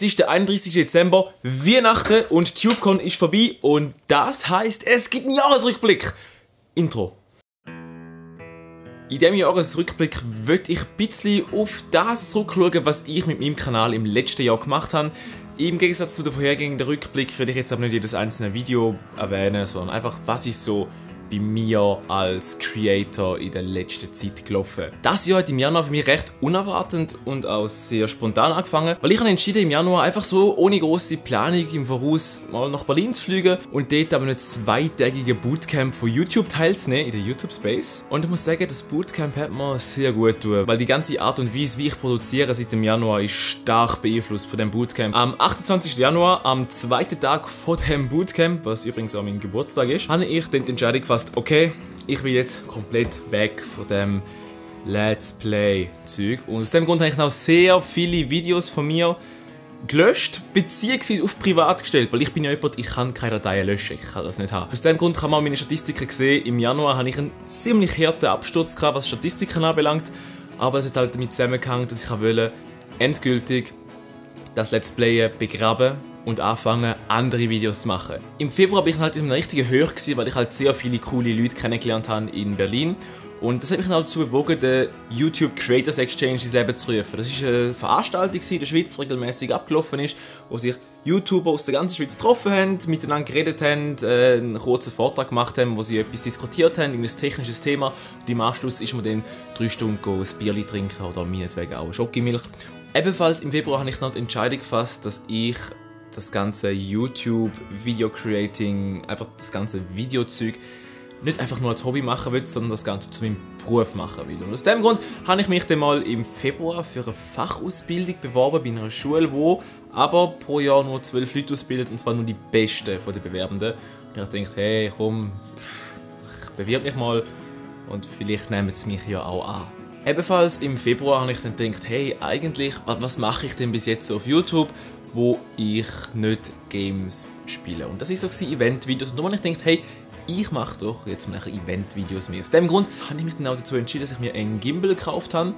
Es ist der 31. Dezember, Weihnachten und TubeCon ist vorbei und das heisst, es gibt einen Jahresrückblick. Intro. In diesem Jahresrückblick möchte ich ein bisschen auf das zurückschauen, was ich mit meinem Kanal im letzten Jahr gemacht habe. Im Gegensatz zu den vorhergehenden Rückblick werde ich jetzt aber nicht jedes einzelne Video erwähnen, sondern einfach, was ist so bei mir als Creator in der letzten Zeit gelaufen. Das Jahr hat im Januar für mich recht unerwartet und auch sehr spontan angefangen, weil ich habe entschieden, im Januar einfach so ohne große Planung im Voraus mal nach Berlin zu fliegen und dort aber ein zweitägiges Bootcamp von YouTube teilzunehmen in der YouTube Space. Und ich muss sagen, das Bootcamp hat mir sehr gut getan, weil die ganze Art und Weise, wie ich produziere seit dem Januar, ist stark beeinflusst von dem Bootcamp. Am 28. Januar, am zweiten Tag von dem Bootcamp, was übrigens auch mein Geburtstag ist, habe ich dann die Entscheidung gefasst, okay, ich bin jetzt komplett weg von dem Let's Play-Zeug. Und aus dem Grund habe ich noch sehr viele Videos von mir gelöscht, beziehungsweise auf privat gestellt, weil ich bin ja jemand, ich kann keine Dateien löschen, ich kann das nicht haben. Aus dem Grund kann man meine Statistiken sehen, im Januar hatte ich einen ziemlich harten Absturz gehabt, was Statistiken anbelangt, aber es hat halt damit zusammengehangen, dass ich wollte endgültig das Let's Play begraben und anfangen, andere Videos zu machen. Im Februar bin ich halt in einem richtigen Höhe gewesen, weil ich halt sehr viele coole Leute kennengelernt habe in Berlin. Und das hat mich dann halt dazu bewogen, den YouTube Creators Exchange ins Leben zu rufen. Das war eine Veranstaltung in der Schweiz, die regelmäßig abgelaufen ist, wo sich YouTuber aus der ganzen Schweiz getroffen haben, miteinander geredet haben, einen kurzen Vortrag gemacht haben, wo sie etwas diskutiert haben, ein technisches Thema. Und im Anschluss ist man dann 3 Stunden ein Bierchen trinken oder meinetwegen auch Schokimilch. Ebenfalls im Februar habe ich noch die Entscheidung gefasst, dass ich das ganze YouTube, Video Creating, einfach das ganze Videozeug nicht einfach nur als Hobby machen will, sondern das Ganze zu meinem Beruf machen will. Und aus dem Grund habe ich mich dann mal im Februar für eine Fachausbildung beworben bei einer Schule, wo aber pro Jahr nur 12 Leute ausbildet, und zwar nur die Besten von den Bewerbenden. Und ich dachte, hey komm, ich bewerbe mich mal und vielleicht nehmen sie mich ja auch an. Ebenfalls im Februar habe ich dann gedacht, hey, eigentlich, was mache ich denn bis jetzt so auf YouTube, wo ich nicht Games spiele. Und das war so Event-Videos. Und da habe ich gedacht, hey, ich mache doch jetzt mal Event-Videos mehr. Aus dem Grund habe ich mich dann auch dazu entschieden, dass ich mir einen Gimbal gekauft habe,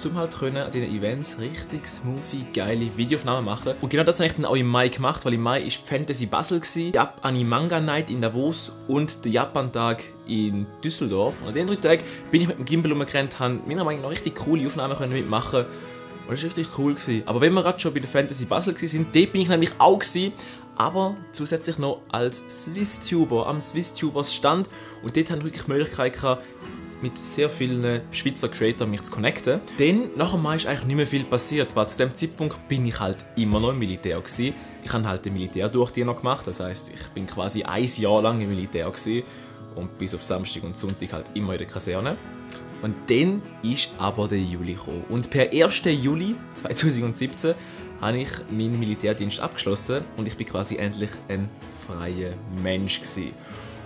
um halt an diesen Events richtig smoothie, geile Videoaufnahmen machen. Und genau das habe ich dann auch im Mai gemacht, weil im Mai war Fantasy Basel, die Anime-Manga Night in Davos und der Japan-Tag in Düsseldorf. Und an den 3 Tagen bin ich mit dem Gimbal rumgerannt, habe meiner Meinung nach richtig coole Aufnahmen mitmachen. Und das war richtig cool. Aber wenn wir gerade schon bei der Fantasy Basel waren, dort bin ich nämlich auch, aber zusätzlich noch als SwissTuber am SwissTubers Stand. Und dort habe ich wirklich die Möglichkeit gehabt, mit sehr vielen Schweizer Creators mich zu connecten. Denn nach dem Mai ist eigentlich nicht mehr viel passiert, weil zu dem Zeitpunkt bin ich halt immer noch im Militär gewesen. Ich habe halt den Militärdurchdiener gemacht, das heisst, ich bin quasi 1 Jahr lang im Militär gewesen und bis auf Samstag und Sonntag halt immer in der Kaserne. Und dann ist aber der Juli gekommen. Und per 1. Juli 2017 habe ich meinen Militärdienst abgeschlossen und ich bin quasi endlich ein freier Mensch gewesen.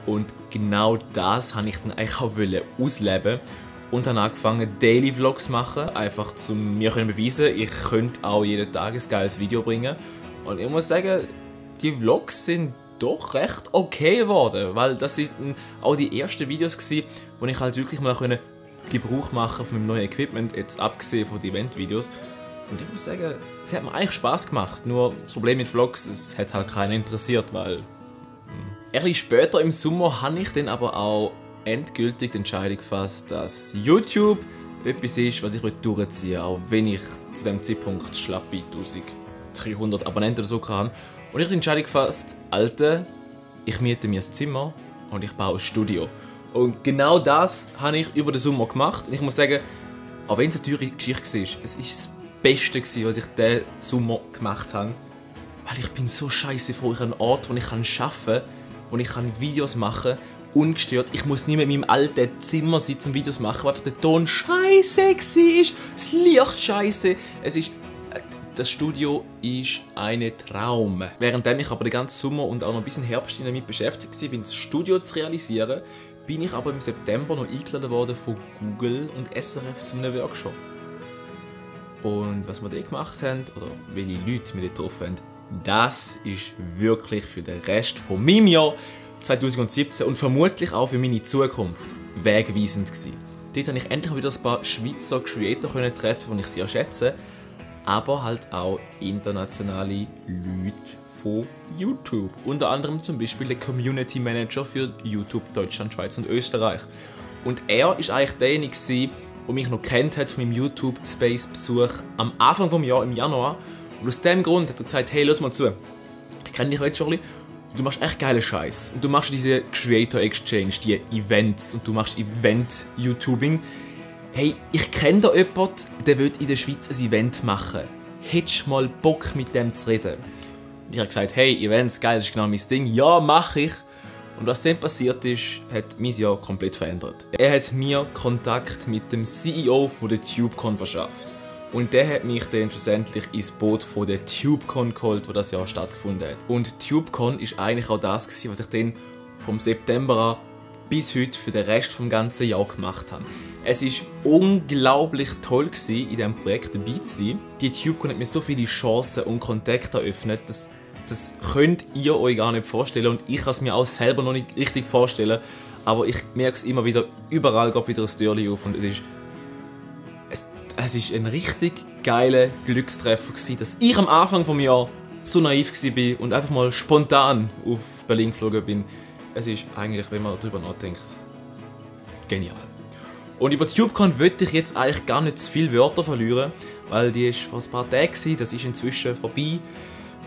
Und genau das wollte ich dann eigentlich auch ausleben und habe angefangen, Daily Vlogs zu machen, einfach um mir zu beweisen, ich könnte auch jeden Tag ein geiles Video bringen. Und ich muss sagen, die Vlogs sind doch recht okay geworden, weil das waren auch die ersten Videos gewesen, wo ich halt wirklich mal Gebrauch machen von meinem neuen Equipment, jetzt abgesehen von den Event-Videos. Und ich muss sagen, es hat mir eigentlich Spaß gemacht. Nur das Problem mit Vlogs, es hat halt keinen interessiert, weil... Etwas später im Sommer habe ich dann aber auch endgültig die Entscheidung gefasst, dass YouTube etwas ist, was ich durchziehen will, auch wenn ich zu dem Zeitpunkt schlappe 1300 Abonnenten oder so hatte. Und ich habe die Entscheidung gefasst, Alter, ich miete mir ein Zimmer und ich baue ein Studio. Und genau das habe ich über den Sommer gemacht. Und ich muss sagen, auch wenn es eine teure Geschichte war, es war das Beste, was ich diesen Sommer gemacht habe. Weil ich bin so scheiße froh, ich habe einen Ort, wo ich arbeiten kann, wo ich Videos machen kann, ungestört. Ich muss nicht mehr in meinem alten Zimmer sitzen und Videos machen, weil einfach der Ton scheiße war, das Licht scheiße. Das Studio ist ein Traum. Währenddem ich aber den ganzen Sommer und auch noch ein bisschen Herbst damit beschäftigt war, das Studio zu realisieren, bin ich aber im September noch eingeladen worden von Google und SRF zu einem Workshop. Und was wir da gemacht haben, oder welche Leute wir da getroffen haben, das ist wirklich für den Rest von meinem Jahr 2017 und vermutlich auch für meine Zukunft wegweisend gewesen. Dort konnte ich endlich wieder ein paar Schweizer Creator treffen, die ich sehr schätze. aber halt auch internationale Leute von YouTube. Unter anderem zum Beispiel der Community Manager für YouTube Deutschland, Schweiz und Österreich. Und er war eigentlich derjenige, der mich noch kennt hat von meinem YouTube-Space-Besuch am Anfang des Jahres, im Januar. Und aus diesem Grund hat er gesagt, hey, lass mal zu, ich kenne dich jetzt schon ein bisschen, du machst echt geile Scheiß. Und du machst diese Creator Exchange, die Events, und du machst Event-YouTubing. Hey, ich kenne da jemanden, der will in der Schweiz ein Event machen. Hättest du mal Bock, mit dem zu reden? Und ich habe gesagt, hey, Events, geil, das ist genau mein Ding. Ja, mache ich. Und was dann passiert ist, hat mein Jahr komplett verändert. Er hat mir Kontakt mit dem CEO von der TubeCon verschafft. Und der hat mich dann schlussendlich ins Boot von der TubeCon geholt, wo das Jahr stattgefunden hat. Und TubeCon ist eigentlich auch das, was ich dann vom September an bis heute für den Rest des ganzen Jahres gemacht habe. Es war unglaublich toll, in diesem Projekt dabei zu sein. Die TubeCon hat mir so viele Chancen und Kontakte eröffnet, das könnt ihr euch gar nicht vorstellen. Und ich kann es mir auch selber noch nicht richtig vorstellen. Aber ich merke es immer wieder, überall geht wieder ein Türchen auf. Und es ist ein richtig geiler Glückstreffer gewesen, dass ich am Anfang des Jahres so naiv war und einfach mal spontan auf Berlin geflogen bin. Es ist eigentlich, wenn man darüber nachdenkt, genial. Und über die TubeCon würde ich jetzt eigentlich gar nicht zu viele Wörter verlieren, weil die ist vor ein paar Tagen, das ist inzwischen vorbei.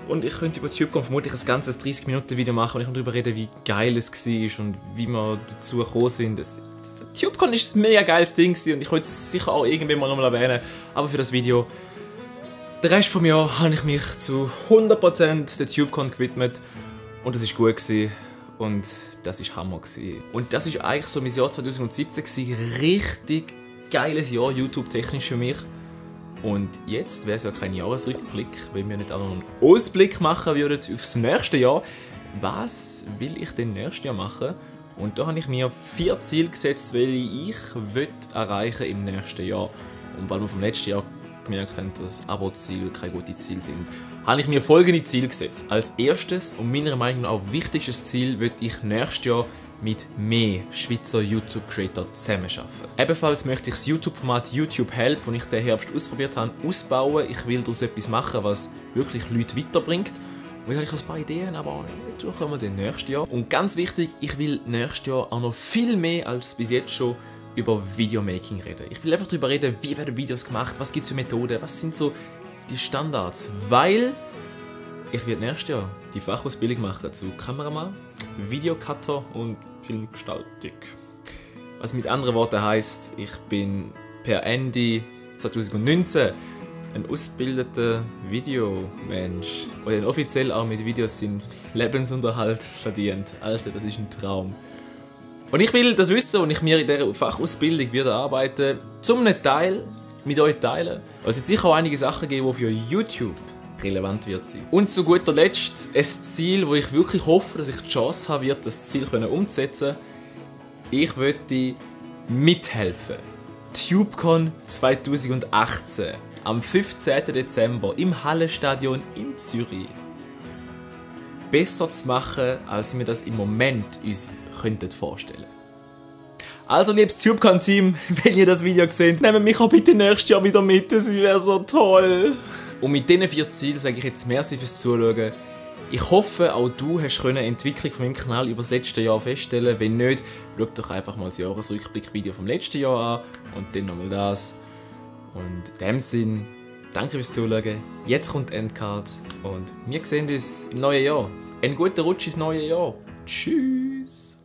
Und ich könnte über die TubeCon vermutlich ein ganzes 30-Minuten-Video machen und ich kann darüber reden, wie geil es war und wie wir dazu gekommen sind. Die TubeCon ist ein mega geiles Ding und ich könnte es sicher auch irgendwann mal nochmal erwähnen. Aber für das Video, den Rest des Jahres, habe ich mich zu 100% der TubeCon gewidmet. Und es war gut gewesen. Und das war Hammer gewesen. Und das ist eigentlich so mein Jahr 2017 gewesen. Richtig geiles Jahr, YouTube-technisch für mich. Und jetzt wäre es ja kein Jahresrückblick, wenn wir nicht auch noch einen Ausblick machen würden aufs nächste Jahr. Was will ich denn nächstes Jahr machen? Und da habe ich mir 4 Ziele gesetzt, welche ich erreichen im nächsten Jahr. Und weil wir vom letzten Jahr gemerkt haben, dass Abo-Ziele keine guten Ziele sind, habe ich mir folgende Ziele gesetzt. Als erstes und meiner Meinung nach auch wichtigstes Ziel will ich nächstes Jahr mit mehr Schweizer YouTube-Creator zusammenarbeiten. Ebenfalls möchte ich das YouTube-Format YouTube Help, das ich diesen Herbst ausprobiert habe, ausbauen. Ich will daraus etwas machen, was wirklich Leute weiterbringt. Und ich habe ein paar Ideen, aber dazu kommen wir dann nächstes Jahr. Und ganz wichtig, ich will nächstes Jahr auch noch viel mehr als bis jetzt schon über Videomaking reden. Ich will einfach darüber reden, wie werden Videos gemacht, was gibt es für Methoden, was sind so die Standards. Weil ich werde nächstes Jahr die Fachausbildung machen zu Kameramann, Videocutter und Filmgestaltung. Was mit anderen Worten heisst, ich bin per Ende 2019 ein ausgebildeter Videomensch, der dann offiziell auch mit Videos seinen Lebensunterhalt verdient. Alter, das ist ein Traum. Und ich will das Wissen, und ich mir in dieser Fachausbildung wieder arbeiten, zum einen Teil mit euch teilen, weil es jetzt sicher auch einige Sachen geben, die für YouTube relevant wird sein. Und zu guter Letzt ein Ziel, wo ich wirklich hoffe, dass ich die Chance haben werde, das Ziel umzusetzen. Ich möchte mithelfen. TubeCon 2018 am 15. Dezember im Hallenstadion in Zürich besser zu machen, als wir das im Moment uns vorstellen könnten. Also liebes TubeCon-Team, wenn ihr das Video seht, nehmt mich auch bitte nächstes Jahr wieder mit, das wäre so toll. Und mit diesen 4 Zielen sage ich jetzt merci fürs Zuschauen. Ich hoffe, auch du hast die Entwicklung von meinem Kanal über das letzte Jahr feststellen. Wenn nicht, schau doch einfach mal das Jahresrückblick-Video vom letzten Jahr an und dann nochmal das. Und in dem Sinn, danke fürs Zuschauen. Jetzt kommt die Endcard und wir sehen uns im neuen Jahr. Einen guten Rutsch ins neue Jahr. Tschüss.